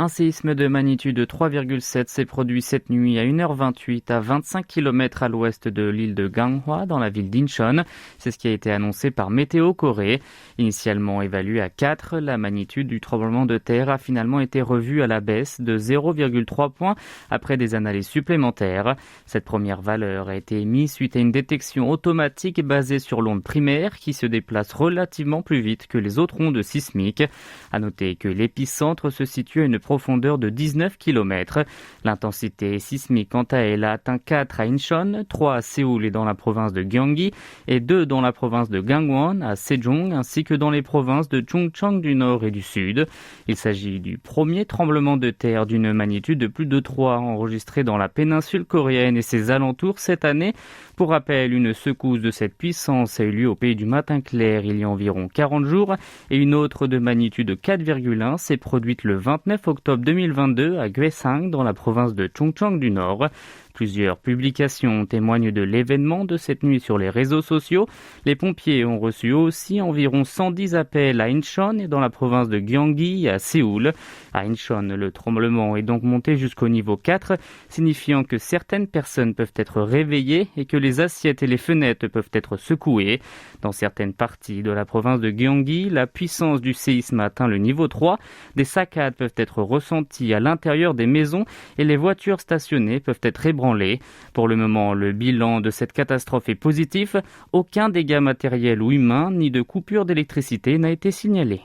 Un séisme de magnitude 3,7 s'est produit cette nuit à 1h28 à 25 km à l'ouest de l'île de Ganghwa dans la ville d'Incheon. C'est ce qui a été annoncé par Météo Corée. Initialement évaluée à 4, la magnitude du tremblement de terre a finalement été revue à la baisse de 0,3 points après des analyses supplémentaires. Cette première valeur a été émise suite à une détection automatique basée sur l'onde primaire qui se déplace relativement plus vite que les autres ondes sismiques. À noter que l'épicentre se situe à une profondeur de 19 km. L'intensité sismique, quant à elle, a atteint 4 à Incheon, 3 à Séoul et dans la province de Gyeonggi, et 2 dans la province de Gangwon, à Sejong, ainsi que dans les provinces de Chungcheong du Nord et du Sud. Il s'agit du premier tremblement de terre d'une magnitude de plus de 3 enregistré dans la péninsule coréenne et ses alentours cette année. Pour rappel, une secousse de cette puissance a eu lieu au pays du matin clair il y a environ 40 jours, et une autre de magnitude 4,1 s'est produite le 29 octobre 2022 à Gwaesang dans la province de Chungcheong du Nord. Plusieurs publications témoignent de l'événement de cette nuit sur les réseaux sociaux. Les pompiers ont reçu aussi environ 110 appels à Incheon et dans la province de Gyeonggi et à Séoul. À Incheon, le tremblement est donc monté jusqu'au niveau 4, signifiant que certaines personnes peuvent être réveillées et que les assiettes et les fenêtres peuvent être secouées. Dans certaines parties de la province de Gyeonggi, la puissance du séisme atteint le niveau 3. Des saccades peuvent être ressenties à l'intérieur des maisons et les voitures stationnées peuvent être ébranlées. Pour le moment, le bilan de cette catastrophe est positif. Aucun dégât matériel ou humain ni de coupure d'électricité n'a été signalé.